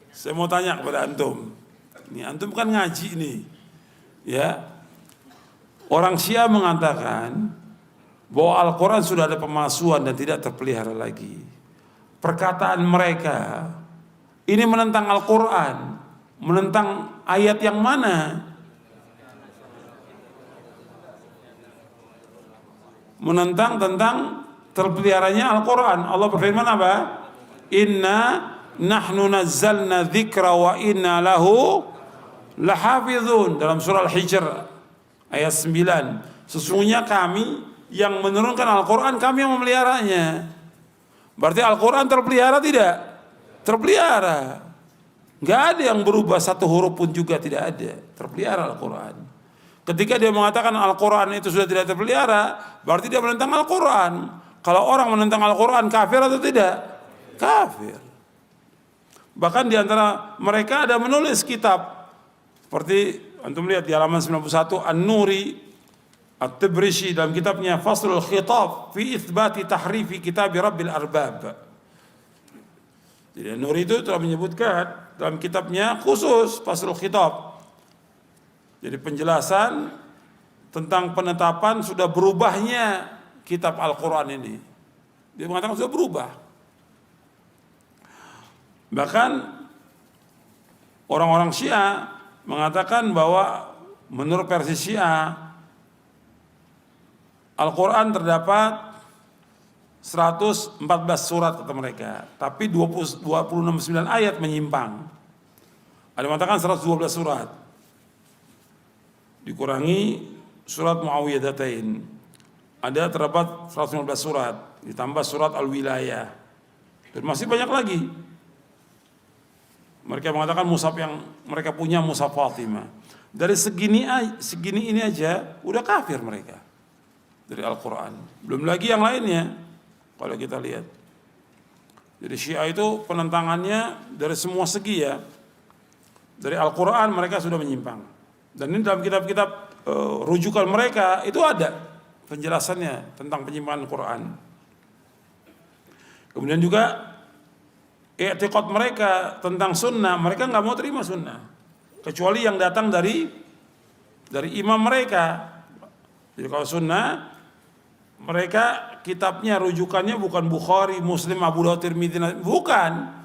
Saya mau tanya kepada antum. Ini antum kan ngaji nih. Ya. Orang Syiah mengatakan bahwa Al-Quran sudah ada pemalsuan dan tidak terpelihara lagi. Perkataan mereka ini menentang Al-Quran, menentang ayat yang mana? Menentang tentang terpeliharanya Al-Quran. Allah berfirman apa? Inna nahnu nazzalna dzikra wa inna lahu lahafizun, dalam surah Al-Hijr ayat 9. Sesungguhnya kami yang menurunkan Al-Quran, kami yang memeliharanya. Berarti Al-Quran terpelihara tidak? Terpelihara. Nggak ada yang berubah satu huruf pun juga, tidak ada. Terpelihara Al-Quran. Ketika dia mengatakan Al-Quran itu sudah tidak terpelihara, berarti dia menentang Al-Quran. Kalau orang menentang Al-Quran, kafir atau tidak? Kafir. Bahkan di antara mereka ada menulis kitab. Seperti antum lihat di halaman 91, An-Nuri At-Tabrizi dalam kitabnya Faslul Khitab fi Itsbati Tahrifi Kitab Rabbil Arbab. Jadi An-Nuri itu telah menyebutkan dalam kitabnya khusus Faslul Khitab. Jadi penjelasan tentang penetapan sudah berubahnya kitab Al-Quran ini. Dia mengatakan sudah berubah. Bahkan orang-orang Syiah mengatakan bahwa menurut versi Syiah Al-Quran terdapat 114 surat kata mereka, tapi 26 ayat menyimpang. Ada yang mengatakan 112 surat. Dikurangi surat Muawwidhatain. Ada terdapat 115 surat, ditambah surat Al-Wilayah. Dan masih banyak lagi. Mereka mengatakan mushaf yang mereka punya mushaf Fatimah. Dari segini ini aja udah kafir mereka dari Al-Quran. Belum lagi yang lainnya kalau kita lihat. Jadi Syiah itu penentangannya dari semua segi ya. Dari Al-Quran mereka sudah menyimpang. Dan ini dalam kitab-kitab rujukan mereka itu ada penjelasannya tentang penyimpangan Al-Quran. Kemudian juga i'tiqad mereka tentang sunnah, mereka nggak mau terima sunnah kecuali yang datang dari imam mereka. Jadi kalau sunnah mereka kitabnya rujukannya bukan Bukhari, Muslim, Abu Dawud, Tirmidzi, bukan.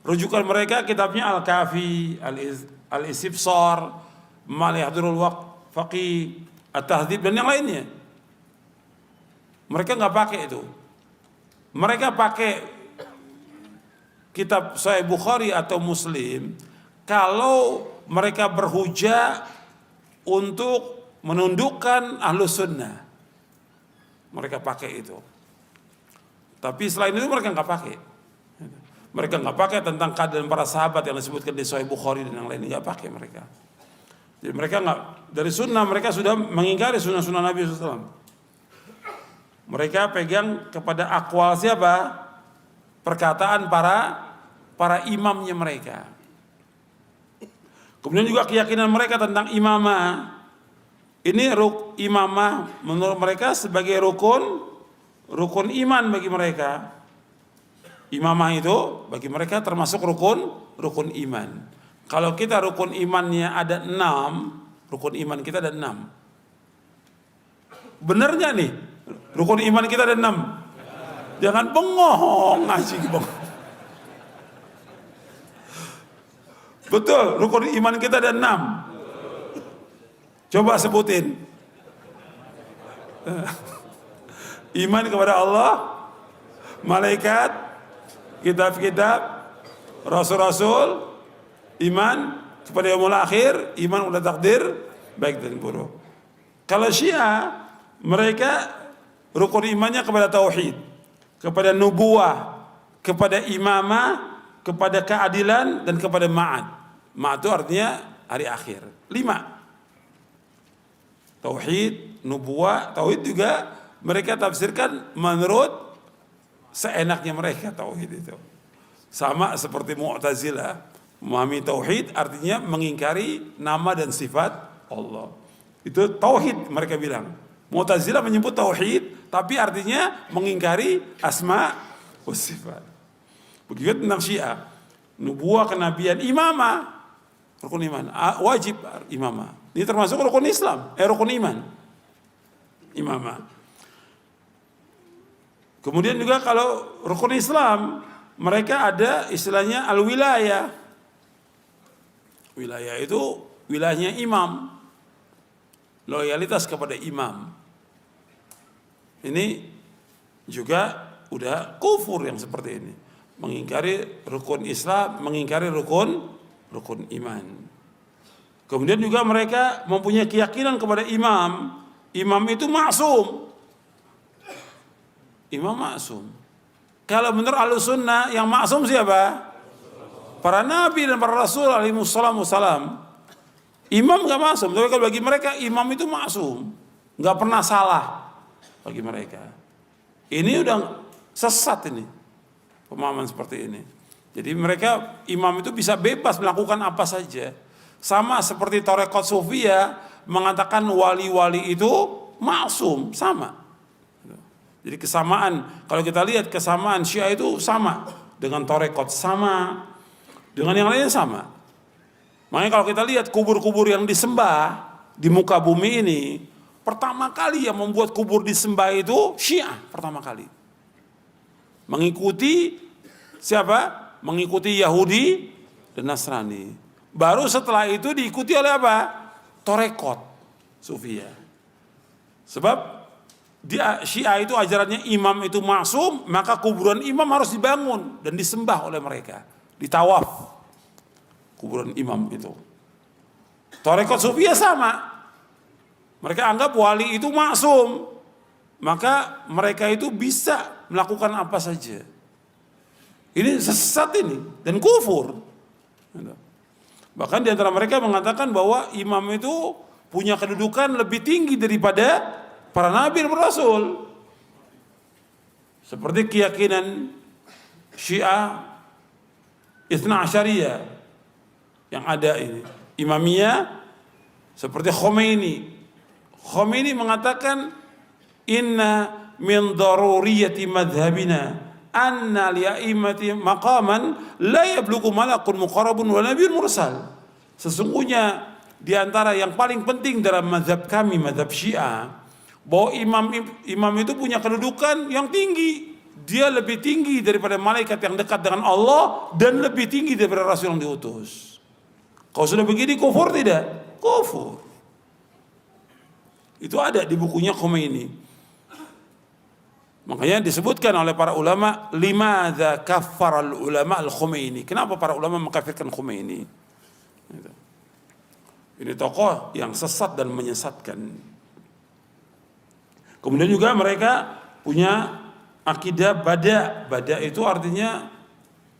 Rujukan mereka kitabnya Al-Kafi, Al-Istifsar, Malihatul Faqih, At-Tahdhib dan yang lainnya. Mereka nggak pakai itu. Mereka pakai kitab Sahih Bukhari atau Muslim kalau mereka berhujah untuk menundukkan Ahlus Sunnah. Mereka pakai itu. Tapi selain itu mereka nggak pakai. Mereka nggak pakai tentang keadaan para sahabat yang disebutkan di Sahih Bukhari dan yang lainnya, nggak pakai mereka. Jadi mereka nggak, dari sunnah mereka sudah mengingkari sunnah-sunnah Nabi SAW. Mereka pegang kepada akwal siapa? Perkataan para imamnya mereka. Kemudian juga keyakinan mereka tentang imamah. Ini imamah menurut mereka sebagai rukun iman bagi mereka. Imamah itu bagi mereka termasuk rukun iman. Kalau kita rukun imannya ada 6, rukun iman kita ada 6. Benar nggak nih? Rukun iman kita ada 6. Jangan bengong ngaji bengong. Betul, rukun iman kita ada 6. Coba sebutin. Iman kepada Allah, malaikat, kitab-kitab, rasul-rasul, iman kepada yaumul akhir, iman kepada takdir baik dan buruk. Kalau Syiah mereka rukun imannya kepada tauhid, kepada nubuwah, kepada imamah, kepada keadilan dan kepada ma'ad. Ma'ad itu artinya hari akhir. 5. Tauhid, nubuwah, tauhid juga mereka tafsirkan menurut seenaknya mereka tauhid itu. Sama seperti Mu'tazilah. Memahami tauhid artinya mengingkari nama dan sifat Allah. Itu tauhid mereka bilang. Mu'tazilah menyebut tauhid tapi artinya mengingkari asma wa sifat. Begitu tentang Syiah. nubuah, kenabian, imamah, rukun iman, wajib imamah. Ini termasuk rukun Islam, rukun iman, imamah. Kemudian juga kalau rukun Islam, mereka ada istilahnya al-wilayah. Wilayah itu wilayahnya imam, loyalitas kepada imam. Ini juga udah kufur yang seperti ini, mengingkari rukun Islam, mengingkari rukun iman. Kemudian juga mereka mempunyai keyakinan kepada imam. Imam itu maksum. Imam maksum. Kalau menurut Ahlussunnah yang maksum siapa? Para nabi dan para rasul alaihi wassalam. Imam enggak maksum, tapi kalau bagi mereka imam itu maksum, enggak pernah salah bagi mereka. Ini udah sesat ini, pemahaman seperti ini. Jadi mereka imam itu bisa bebas melakukan apa saja. Sama seperti Tarekat Sufiyah mengatakan wali-wali itu maksum, sama. Jadi kesamaan, kalau kita lihat kesamaan Syiah itu sama dengan Tarekat, sama dengan yang lainnya sama. Makanya kalau kita lihat kubur-kubur yang disembah di muka bumi ini, pertama kali yang membuat kubur disembah itu Syiah pertama kali. Mengikuti siapa? Mengikuti Yahudi dan Nasrani. Baru setelah itu diikuti oleh apa? Tarekat Sufiyah. Sebab di Syiah itu ajarannya imam itu maksum, maka kuburan imam harus dibangun dan disembah oleh mereka, ditawaf kuburan imam itu. Tarekat Sufiyah sama. Mereka anggap wali itu maksum, maka mereka itu bisa melakukan apa saja. Ini sesat ini dan kufur. Bahkan di antara mereka mengatakan bahwa imam itu punya kedudukan lebih tinggi daripada para nabi dan rasul. Seperti keyakinan Syiah Itsna Asyariyah yang ada ini, Imamiyah, seperti Khomeini. Khomeini mengatakan inna min daruriyati madhabina anna li'aimati maqaman la yablughu malakun muqarrabun wa nabiyyun mursal. Sesungguhnya di antara yang paling penting dalam mazhab kami, mazhab Syiah, bahwa imam itu punya kedudukan yang tinggi. Dia lebih tinggi daripada malaikat yang dekat dengan Allah dan lebih tinggi daripada rasul yang diutus. Kalau sudah begini kufur tidak? Kufur. Itu ada di bukunya Khomeini. Makanya disebutkan oleh para ulama, limadza kaffara al-ulama al-Khomeini. Kenapa para ulama mengkafirkan Khomeini? Ini tokoh yang sesat dan menyesatkan. Kemudian juga mereka punya akidah bada. Bada itu artinya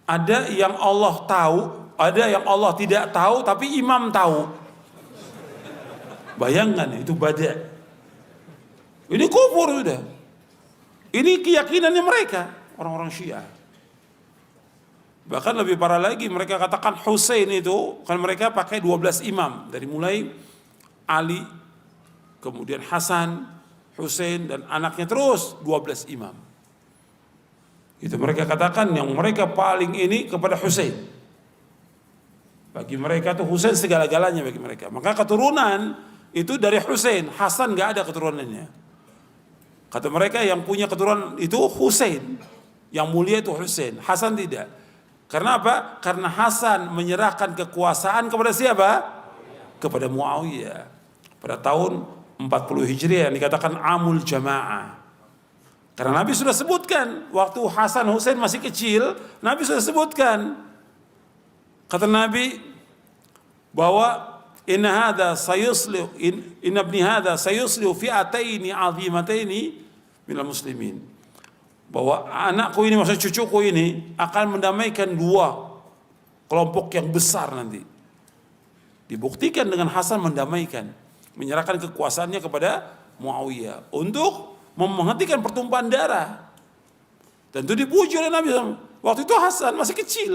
ada yang Allah tahu, ada yang Allah tidak tahu, tapi imam tahu. Bayangkan itu bada. Ini kufur sudah. Ini keyakinannya mereka, orang-orang Syiah. Bahkan lebih parah lagi, mereka katakan Husain itu, kan mereka pakai 12 imam. Dari mulai Ali, kemudian Hasan, Husain, dan anaknya terus 12 imam. Itu mereka katakan yang mereka paling ini kepada Husain. Bagi mereka tuh Husain segala-galanya bagi mereka. Maka keturunan itu dari Husain, Hasan gak ada keturunannya. Kata mereka yang punya keturunan itu Husain, yang mulia itu Husain, Hasan tidak. Karena apa? Karena Hasan menyerahkan kekuasaan kepada siapa? Kepada Muawiyah. Pada tahun 40 Hijriah yang dikatakan Amul Jamaah. Karena Nabi sudah sebutkan waktu Hasan Husain masih kecil, Nabi sudah sebutkan. Kata Nabi bahwa inna ibni hadha sayuslihu fi'ataini 'azimataini minal muslimin. Bahwa anakku ini, maksudnya cucuku ini akan mendamaikan dua kelompok yang besar nanti. Dibuktikan dengan Hasan mendamaikan, menyerahkan kekuasaannya kepada Muawiyah untuk menghentikan pertumpahan darah. Dan itu dipuji oleh Nabi SAW. Waktu itu Hasan masih kecil.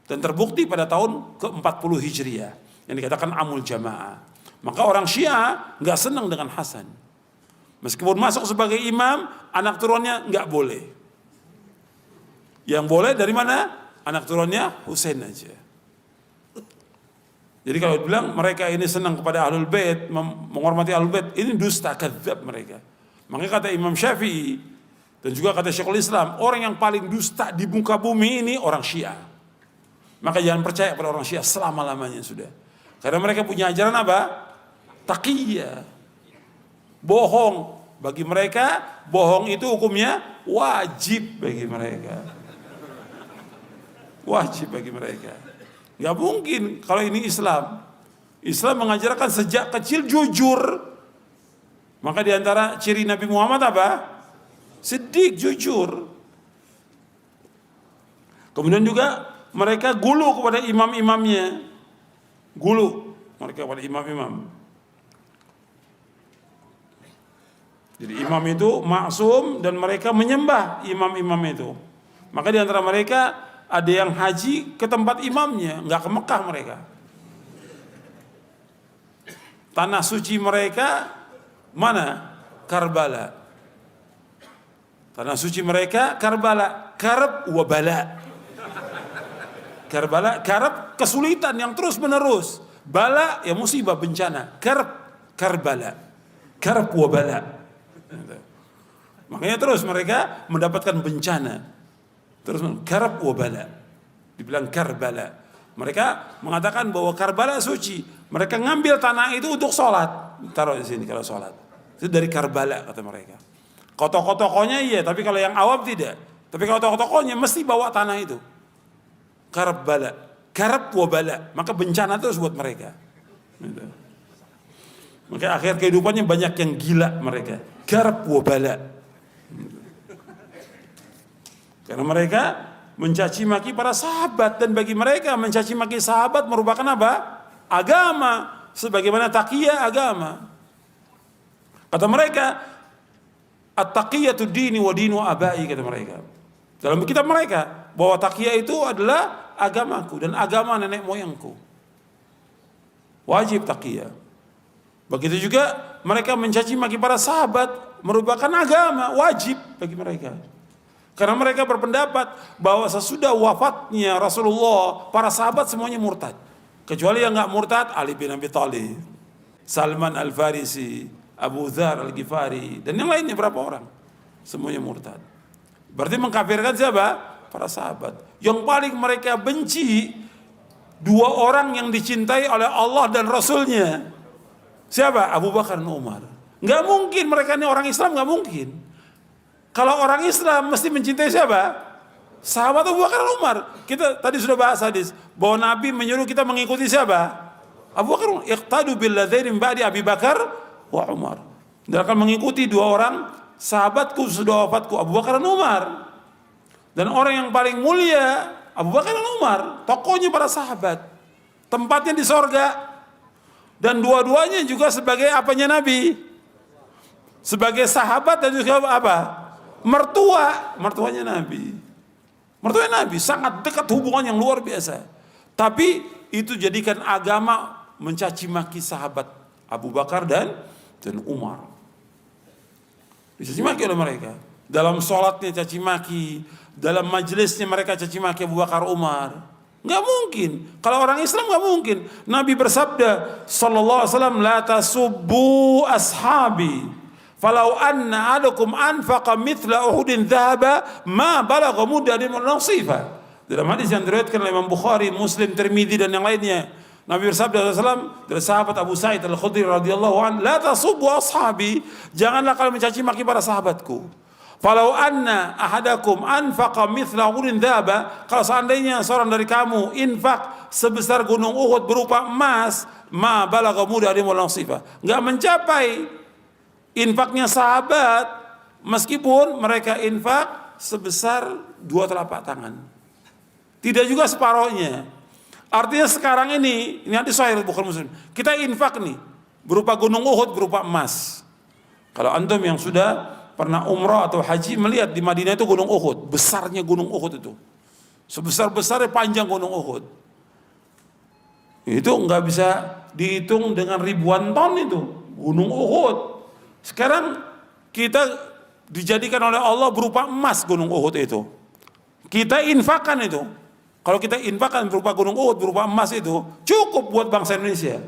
Dan terbukti pada tahun ke-40 Hijriah yang dikatakan Amul Jamaah. Maka orang Syiah nggak senang dengan Hasan. Meskipun masuk sebagai imam, anak turunnya nggak boleh. Yang boleh dari mana? anak turunnya Husain aja. Jadi kalau bilang mereka ini senang kepada Ahlul Bait, menghormati Ahlul Bait, ini dusta, kadzab mereka. Makanya kata Imam Syafi'i dan juga kata Syekhul Islam, orang yang paling dusta di muka bumi ini orang Syiah. Maka jangan percaya pada orang Syiah selama-lamanya sudah. Karena mereka punya ajaran apa? Taqiyah. Bohong. Bagi mereka, bohong itu hukumnya wajib bagi mereka. Wajib bagi mereka. Gak mungkin kalau ini Islam. Islam mengajarkan sejak kecil jujur. Maka diantara ciri Nabi Muhammad apa? Siddiq, jujur. Kemudian juga mereka gulu kepada imam-imamnya. Gulu mereka kepada imam-imam. Jadi imam itu maksum dan mereka menyembah imam-imam itu. Maka di antara mereka ada yang haji ke tempat imamnya, nggak ke Mekah mereka. Tanah suci mereka mana? Karbala. Tanah suci mereka Karbala, karb wa bala. Karbala, karb kesulitan yang terus menerus. Bala ya musibah, bencana. Karbala. Karb wa bala. Makanya terus mereka mendapatkan bencana. Terus karab wabala. Dibilang Karbala. Mereka mengatakan bahwa Karbala suci. Mereka ngambil tanah itu untuk sholat. Taruh di sini kalau sholat. Itu dari Karbala kata mereka. Kalau tokoh-tokohnya iya, tapi kalau yang awam tidak. Tapi kalau tokoh-tokohnya mesti bawa tanah itu. Karbala. Karab wabala. Maka bencana terus buat mereka. Gitu. Maka akhir kehidupannya banyak yang gila mereka. Karab wabala. Karena mereka mencaci maki para sahabat, dan bagi mereka mencaci maki sahabat merupakan apa? Agama, sebagaimana taqiyah agama. Kata mereka, at-taqiyatu dini wa dinu abai, kata mereka. Dalam kitab mereka bahwa taqiyah itu adalah agamaku dan agama nenek moyangku. Wajib taqiyah. Begitu juga mereka mencaci maki para sahabat merupakan agama, wajib bagi mereka. Karena mereka berpendapat bahwa sesudah wafatnya Rasulullah, para sahabat semuanya murtad. Kecuali yang nggak murtad, Ali bin Abi Thalib, Salman Al-Farisi, Abu Dzar Al-Ghifari, dan yang lainnya berapa orang. Semuanya murtad. Berarti mengkafirkan siapa? Para sahabat. Yang paling mereka benci, dua orang yang dicintai oleh Allah dan Rasulnya. Siapa? Abu Bakar dan Umar. Nggak mungkin mereka ini orang Islam, nggak mungkin. Kalau orang Islam mesti mencintai siapa? Sahabat Abu Bakar dan Umar. Kita tadi sudah bahas hadis bahwa Nabi menyuruh kita mengikuti siapa? Abu Bakar. Iqtadu bil ladzina ba'di Abi Bakar wa Umar. Dan akan mengikuti dua orang sahabatku sudah wafatku, Abu Bakar dan Umar. Dan orang yang paling mulia Abu Bakar dan Umar, tokohnya para sahabat. Tempatnya di sorga. Dan dua-duanya juga sebagai apanya Nabi? Sebagai sahabat dan juga apa? Mertuanya Nabi. Mertua Nabi sangat dekat, hubungan yang luar biasa. Tapi itu jadikan agama mencaci maki sahabat Abu Bakar dan Umar. Dicaci maki oleh mereka. Dalam sholatnya caci maki, dalam majelisnya mereka caci maki Abu Bakar, Umar. Nggak mungkin. Kalau orang Islam nggak mungkin. Nabi bersabda, sallallahu alaihi wasallam, la tasubbu ashabi. Falau anna adakum anfaqa mithla Uhudin dhahaba ma balagha mudda nasifa. Dalam hadis yang diriwayatkan oleh Imam Bukhari, Muslim, Tirmidzi dan yang lainnya, Nabi bersabda SAW dari sahabat Abu Sa'id Al-Khudri radhiyallahu anhu, la tasubbu ashabi, janganlah kalian mencaci maki para sahabatku. Falau anna ahadakum anfaqa mithla Uhudin dhahaba, kalau seandainya seorang dari kamu infak sebesar gunung Uhud berupa emas, ma balagha mudda nasifa, enggak mencapai infaknya sahabat, meskipun mereka infak sebesar 2 telapak tangan. Tidak juga separohnya. Artinya sekarang ini hadis sahih Bukhari Muslim, kita infak nih berupa gunung Uhud, berupa emas. Kalau antum yang sudah pernah umrah atau haji melihat di Madinah itu gunung Uhud, besarnya gunung Uhud itu. Sebesar-besarnya panjang gunung Uhud. Itu nggak bisa dihitung dengan ribuan ton itu, gunung Uhud. Sekarang kita dijadikan oleh Allah berupa emas gunung Uhud itu. Kita infakkan itu. Kalau kita infakkan berupa gunung Uhud, berupa emas itu cukup buat bangsa Indonesia.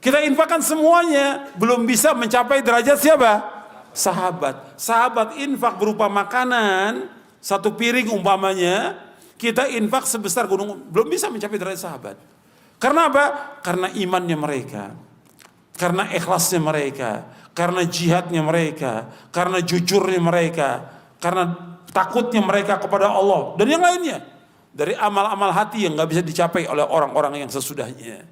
Kita infakkan semuanya, belum bisa mencapai derajat siapa? Sahabat. Sahabat infak berupa makanan, satu piring umpamanya, kita infak sebesar gunung Uhud, belum bisa mencapai derajat sahabat. Karena apa? Karena imannya mereka, karena ikhlasnya mereka, karena jihadnya mereka, karena jujurnya mereka, karena takutnya mereka kepada Allah, dan yang lainnya. Dari amal-amal hati yang gak bisa dicapai oleh orang-orang yang sesudahnya.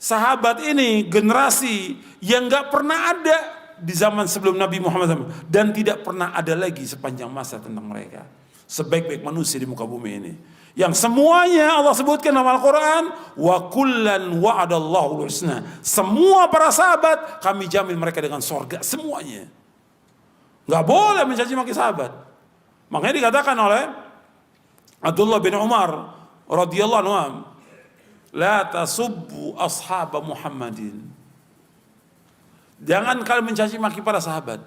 Sahabat ini generasi yang gak pernah ada di zaman sebelum Nabi Muhammad SAW, dan tidak pernah ada lagi sepanjang masa tentang mereka. Sebaik-baik manusia di muka bumi ini, yang semuanya Allah sebutkan dalam Al-Quran, wa kullan wa'adallahu husna. Semua para sahabat kami jamin mereka dengan sorga semuanya. Gak boleh mencaci maki sahabat. Makanya dikatakan oleh Abdullah bin Umar radhiyallahu anhu, la tasubbu ashab Muhammadin. Jangan kalian mencaci maki para sahabat.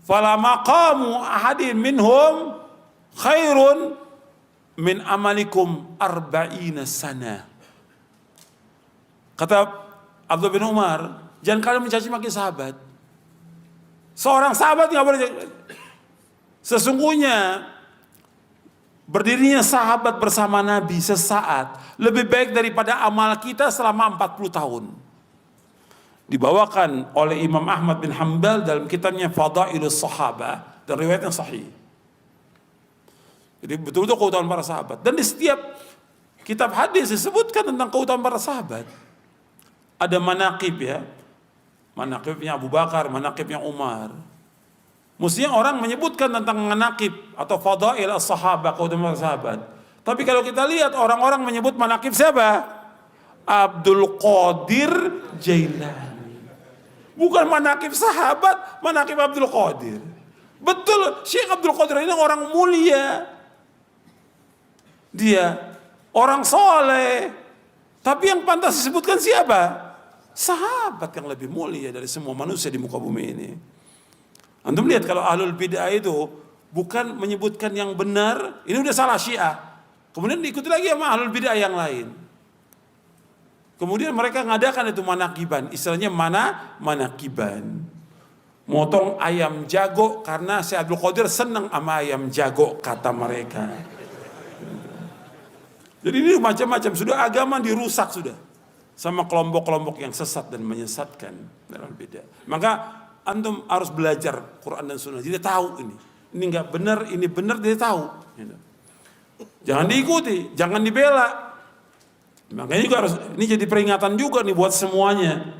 Fala maqamu ahadin minhum khairun min amalikum arba'ina sana. Kata Abdullah bin Umar, jangan kalian mencaci maki sahabat. Seorang sahabat nggak boleh. Sesungguhnya berdirinya sahabat bersama Nabi sesaat lebih baik daripada amal kita selama 40 tahun. Dibawakan oleh Imam Ahmad bin Hanbal dalam kitabnya Fadailus Sahabah, dan riwayat yang sahih. Jadi betul-betul keutamaan para sahabat. Dan di setiap kitab hadis disebutkan tentang keutamaan para sahabat. Ada manaqib ya. Manaqibnya Abu Bakar, manaqibnya Umar. Mestinya orang menyebutkan tentang manaqib atau fadail as-sahabah, keutamaan para sahabat. Tapi kalau kita lihat orang-orang menyebut manaqib siapa? Abdul Qadir Jailani. Bukan manaqib sahabat, manaqib Abdul Qadir. Betul, Syekh Abdul Qadir ini orang mulia. Dia orang soleh. Tapi yang pantas disebutkan siapa? Sahabat yang lebih mulia dari semua manusia di muka bumi ini. Antum lihat kalau ahlul bid'ah itu bukan menyebutkan yang benar, ini udah salah Syiah. Kemudian diikuti lagi sama ahlul bid'ah yang lain. Kemudian mereka ngadakan itu manakiban, istilahnya manakiban. Motong ayam jago karena Syekh Abdul Qadir senang sama ayam jago, kata mereka. Jadi ini macam-macam, sudah agama dirusak sudah sama kelompok-kelompok yang sesat dan menyesatkan dalam bid'ah. Maka antum harus belajar Quran dan Sunnah. Jadi tahu ini nggak benar, ini benar, dia tahu. Jangan diikuti, jangan dibela. Makanya juga harus, ini jadi peringatan juga nih buat semuanya.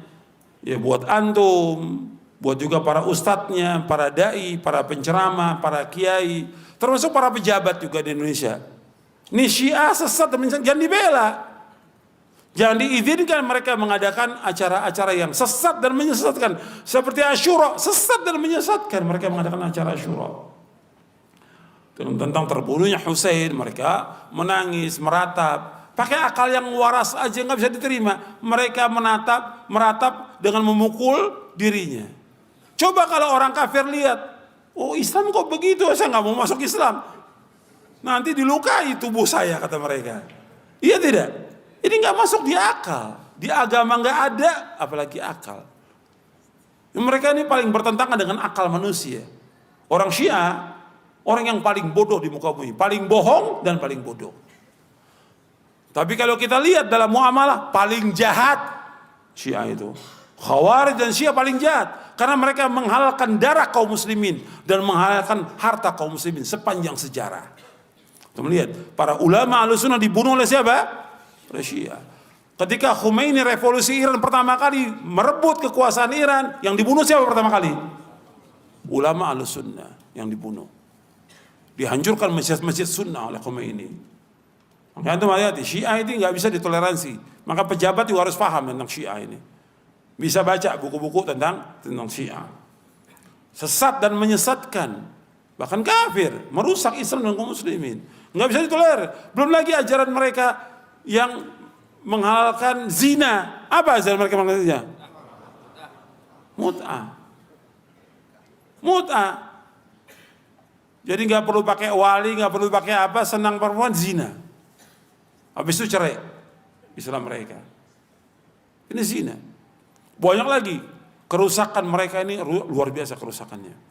Ya buat antum, buat juga para ustadznya, para dai, para penceramah, para kiai, termasuk para pejabat juga di Indonesia. Ini Syiah sesat, jangan dibela. Jangan diizinkan mereka mengadakan acara-acara yang sesat dan menyesatkan. Seperti Asyura, sesat dan menyesatkan. Mereka mengadakan acara Asyura. Tentang terbunuhnya Husain, mereka menangis, meratap. Pakai akal yang waras aja nggak bisa diterima. Mereka meratap dengan memukul dirinya. Coba kalau orang kafir lihat, oh Islam kok begitu, saya nggak mau masuk Islam. Nanti dilukai tubuh saya, kata mereka. Iya tidak? Ini nggak masuk di akal. Di agama nggak ada, apalagi akal. Mereka ini paling bertentangan dengan akal manusia. Orang Syiah, orang yang paling bodoh di muka bumi, paling bohong dan paling bodoh. Tapi kalau kita lihat dalam muamalah, paling jahat Syiah itu. Khawarij dan Syiah paling jahat karena mereka menghalalkan darah kaum muslimin dan menghalalkan harta kaum muslimin sepanjang sejarah. Kita melihat para ulama Ahlussunnah dibunuh oleh siapa? Oleh Syiah. Ketika Khomeini revolusi Iran pertama kali merebut kekuasaan Iran, yang dibunuh siapa pertama kali? Ulama Ahlussunnah yang dibunuh. Dihancurkan masjid-masjid sunnah oleh Khomeini. Makanya itu hati-hati, Syiah itu nggak bisa ditoleransi. Maka pejabat juga harus paham tentang Syiah ini. Bisa baca buku-buku tentang Syiah. Sesat dan menyesatkan, bahkan kafir, merusak Islam dan kaum muslimin. Nggak bisa ditolerir. Belum lagi ajaran mereka yang menghalalkan zina. Apa ajaran mereka menghalalkan zina? Mut'ah. Jadi nggak perlu pakai wali, nggak perlu pakai apa, senang perempuan zina. Habis itu cerai. Islam mereka. Ini zina. Banyak lagi kerusakan mereka ini luar biasa kerusakannya.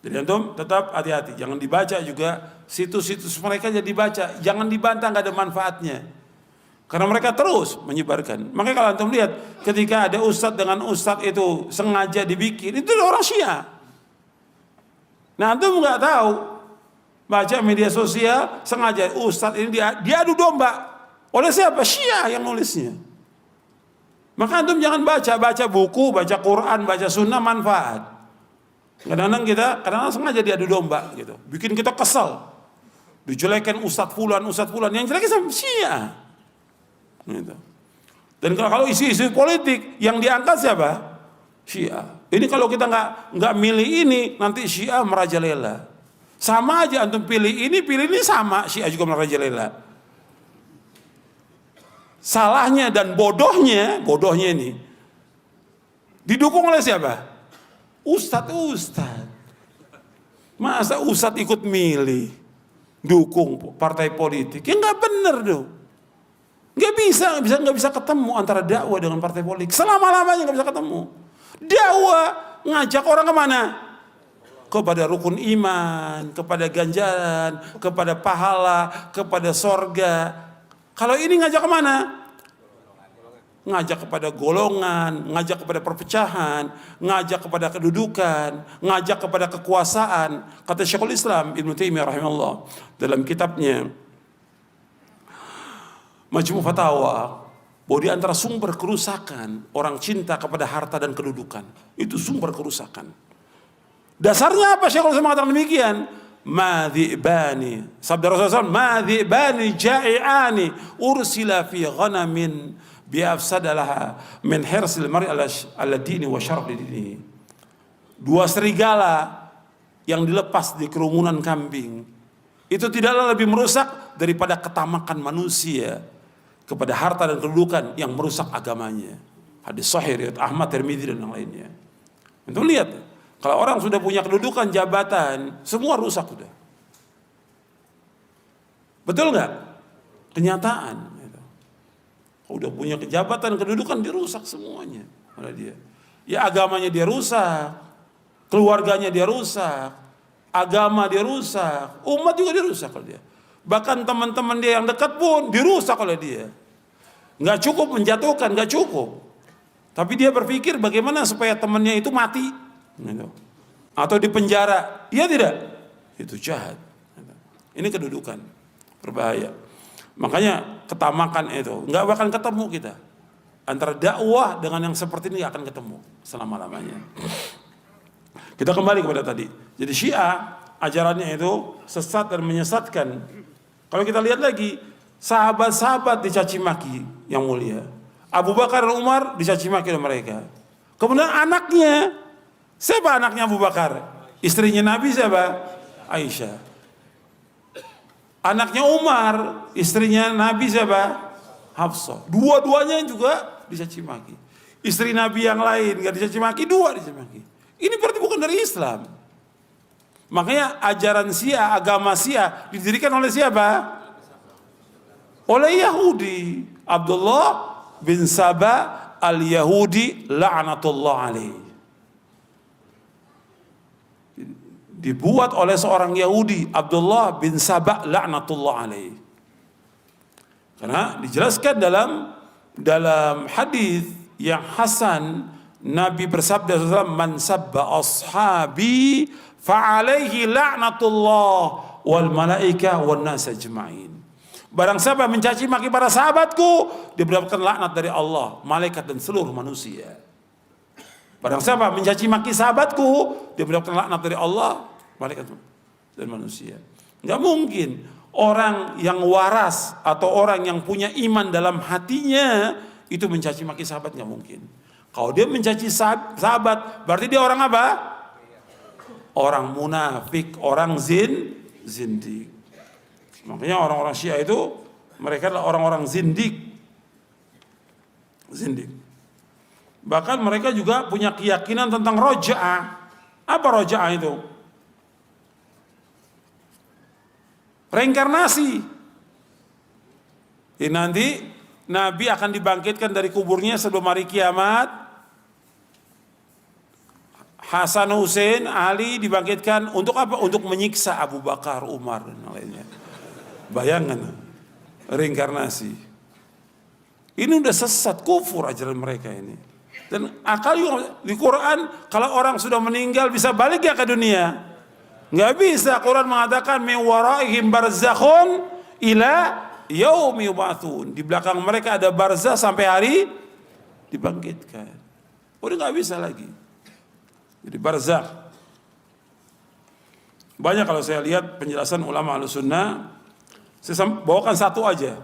Jadi antum tetap hati-hati, jangan dibaca juga situs-situs mereka jadi dibaca, jangan dibantah, nggak ada manfaatnya. Karena mereka terus menyebarkan. Makanya kalau antum lihat ketika ada ustadz dengan ustadz itu sengaja dibikin, itu orang Syiah. Nah antum nggak tahu, baca media sosial sengaja ustadz ini diadu domba oleh siapa? Syiah yang nulisnya. Maka antum jangan baca buku, baca Quran, baca sunnah manfaat. Kadang-kadang kadang-kadang sengaja diadu domba gitu, bikin kita kesel. Dijelekan ustadz fulan, yang jeleknya sama Syiah. Gitu. Dan kalau isu-isu politik yang diangkat siapa? Syiah. Ini kalau kita nggak milih ini, nanti Syiah merajalela. Sama aja antum pilih ini sama, Syiah juga merajalela. Salahnya dan bodohnya ini didukung oleh siapa? Ustadz. Masa ustadz ikut milih, dukung partai politik? Ya nggak bener dong. Nggak bisa ketemu antara dakwah dengan partai politik. Selama-lamanya nggak bisa ketemu. Dakwah ngajak orang kemana? Kepada rukun iman, kepada ganjaran, kepada pahala, kepada sorga. Kalau ini ngajak kemana? Ngajak kepada golongan, ngajak kepada perpecahan, ngajak kepada kedudukan, ngajak kepada kekuasaan. Kata Syekhul Islam Ibnu Taimiyah rahimahullah dalam kitabnya Majmu' Fatawa, bahwa di antara sumber kerusakan orang cinta kepada harta dan kedudukan, itu sumber kerusakan. Dasarnya apa? Syekhul Islam mengatakan demikian. Madhibani, sabda Rasulullah, madhibani ja'i'ani ursila fi ghanamin biafsadalaha min hirsil mar'i ala dini wa syar'i dini. Dua serigala yang dilepas di kerumunan kambing itu tidaklah lebih merusak daripada ketamakan manusia kepada harta dan kedudukan yang merusak agamanya. Hadis sahih riwayat Ahmad, Tirmidzi dan yang lainnya. Untuk lihat, kalau orang sudah punya kedudukan, jabatan, semua rusak sudah. Betul nggak? Kenyataan. Kalau udah punya jabatan, kedudukan, dirusak semuanya oleh dia. Ya agamanya dia rusak, keluarganya dia rusak, agama dia rusak, umat juga dirusak oleh dia. Bahkan teman-teman dia yang dekat pun dirusak oleh dia. Nggak cukup menjatuhkan, nggak cukup. Tapi dia berpikir bagaimana supaya temannya itu mati, gitu. Atau dipenjara. Iya tidak? Itu jahat. Ini kedudukan, berbahaya. Makanya ketamakan itu nggak bakal ketemu kita. Antara dakwah dengan yang seperti ini akan ketemu selama-lamanya. Kita kembali kepada tadi. Jadi Syiah ajarannya itu sesat dan menyesatkan. Kalau kita lihat lagi, sahabat-sahabat dicaci maki yang mulia. Abu Bakar dan Umar dicaci maki oleh mereka. Kemudian anaknya, siapa anaknya Abu Bakar? Istrinya Nabi siapa? Aisyah. Anaknya Umar, istrinya Nabi siapa? Hafsah. Dua-duanya juga dicaci maki. Istri Nabi yang lain nggak dicaci maki, dua dicaci maki. Ini berarti bukan dari Islam. Makanya ajaran Syiah, agama Syiah didirikan oleh siapa? Oleh Yahudi. Abdullah bin Saba al-Yahudi la'natullah alaih. Dibuat oleh seorang Yahudi, Abdullah bin Saba la'natullah alaih. Karena dijelaskan dalam hadis yang hasan, Nabi bersabda, man sabba ashabi fa'alaihi la'natullah wal malaika wan nas ajma'in. Barang siapa mencaci maki para sahabatku, dia mendapatkan laknat dari Allah, malaikat dan seluruh manusia. Barang siapa mencaci maki sahabatku, dia mendapatkan laknat dari Allah, malaikat dan manusia. Enggak mungkin orang yang waras atau orang yang punya iman dalam hatinya itu mencaci maki sahabat, enggak mungkin. Kalau dia mencaci sahabat, berarti dia orang apa? Orang munafik, orang zindik. Makanya orang-orang Syiah itu mereka adalah orang-orang zindik. Bahkan mereka juga punya keyakinan tentang roja'ah. Apa roja'ah itu? reinkarnasi. Jadi nanti Nabi akan dibangkitkan dari kuburnya sebelum hari kiamat. Hasan, Hussein, Ali dibangkitkan untuk apa? Untuk menyiksa Abu Bakar, Umar dan lainnya. Bayangkan reinkarnasi. Ini udah sesat, kufur ajaran mereka ini. Dan akal juga di Quran, kalau orang sudah meninggal bisa balik ya ke dunia? Nggak bisa. Quran mengatakan min waraihim barzakhun ila yaumi yub'atsun. Di belakang mereka ada barzah sampai hari dibangkitkan. Udah nggak bisa lagi. Jadi barzakh. Banyak kalau saya lihat penjelasan ulama Ahlussunnah. Saya bawakan satu aja.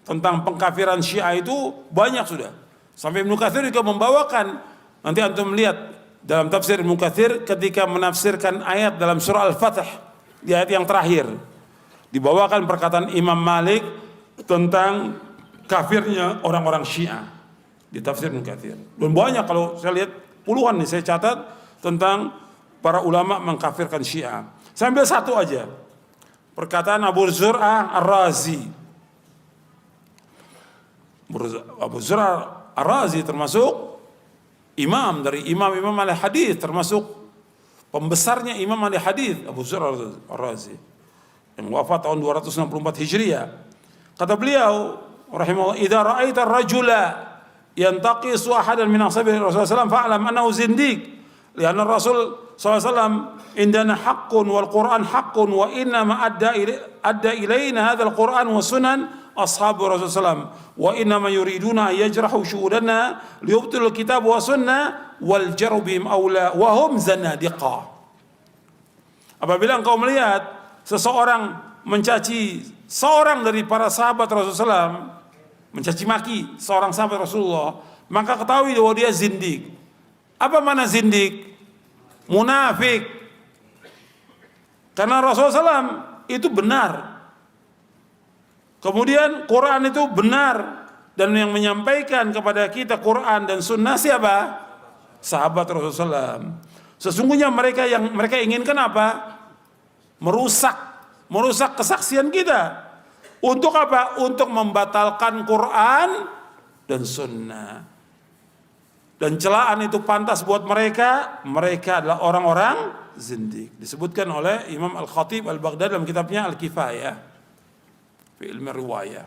Tentang pengkafiran Syiah itu banyak sudah. Sampai Ibnu Katsir juga membawakan. Nanti antum lihat dalam tafsir Ibnu Katsir ketika menafsirkan ayat dalam surah Al-Fatih di ayat yang terakhir. Dibawakan perkataan Imam Malik tentang kafirnya orang-orang Syiah di tafsir Ibnu Katsir. Dan banyak kalau saya lihat puluhan nih saya catat tentang para ulama mengkafirkan Syiah. Saya ambil satu aja. Perkataan Abu Zur'ah Ar-Razi. Abu Zur'ah Ar-Razi termasuk imam dari imam-imam ahli hadis, termasuk pembesarnya imam ahli hadis Abu Zur'ah Ar-Razi yang wafat tahun 264 Hijriah. Kata beliau rahimahullah, "Idza ra'aita ar-rajula yantaqisu ahadan min ashabi Rasulullah sallallahu alaihi wasallam fa'lam annahu zindiq." Lianna Rasul SAW indana haqqun wal Quran haqqun wa inna ma adda ilayna hadzal Quran wa sunan ashabu Rasul SAW wa inna ma yuriduna yajrahu syuhudana liyubtilu kitab wa sunnah wal jaru bihim awla wa hum zanadiqa. Apabila engkau melihat seseorang mencaci seorang dari para sahabat Rasulullah SAW, mencaci maki seorang sahabat Rasulullah, maka ketahui bahwa dia zindik. Apa mana zindik? Munafik. Karena Rasulullah SAW itu benar. Kemudian Quran itu benar. Dan yang menyampaikan kepada kita Quran dan Sunnah siapa? Sahabat Rasulullah SAW. Sesungguhnya mereka yang mereka inginkan apa? Merusak kesaksian kita. Untuk apa? Untuk membatalkan Quran dan Sunnah. Dan celaan itu pantas buat mereka. Mereka adalah orang-orang zindik. Disebutkan oleh Imam Al-Khatib Al-Baghdadi dalam kitabnya Al-Kifayah fi ilmi riwayah.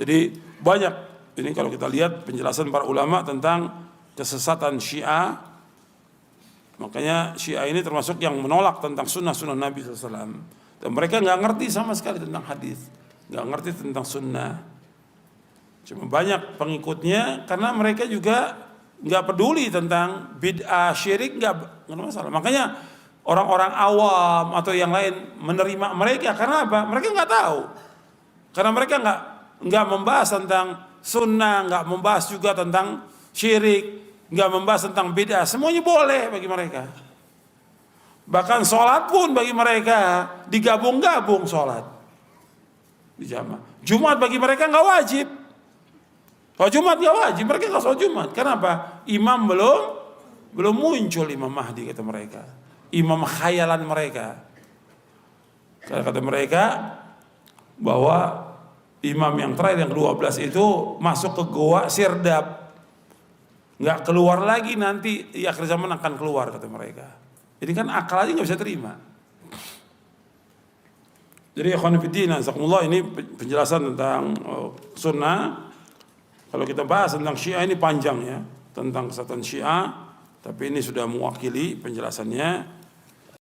Jadi banyak ini kalau kita lihat penjelasan para ulama tentang kesesatan Syiah. Makanya Syiah ini termasuk yang menolak tentang sunnah-sunnah Nabi SAW. Dan mereka nggak ngerti sama sekali tentang hadis, nggak ngerti tentang sunnah. Cuma banyak pengikutnya karena mereka juga nggak peduli tentang bid'ah syirik, nggak masalah. Makanya orang-orang awam atau yang lain menerima mereka karena apa? Mereka nggak tahu. Karena mereka nggak membahas tentang sunnah, nggak membahas juga tentang syirik, nggak membahas tentang bid'ah. Semuanya boleh bagi mereka. Bahkan sholat pun bagi mereka digabung-gabung sholat di jamaah. Jumat bagi mereka nggak wajib. Kalau Jumat nggak wajib, mereka nggak sholat Jumat. Kenapa? Imam belum muncul Imam Mahdi kata mereka. Imam khayalan mereka. Karena kata mereka bahwa imam yang terakhir yang ke-12 itu masuk ke goa Sirdap, nggak keluar lagi, nanti di akhir zaman akan keluar kata mereka. Jadi kan akal aja nggak bisa terima. Jadi ikhwan fillah, jazakumullah, ini penjelasan tentang sunnah. Kalau kita bahas tentang Syiah ini panjang ya, tentang kesatuan Syiah, tapi ini sudah mewakili penjelasannya.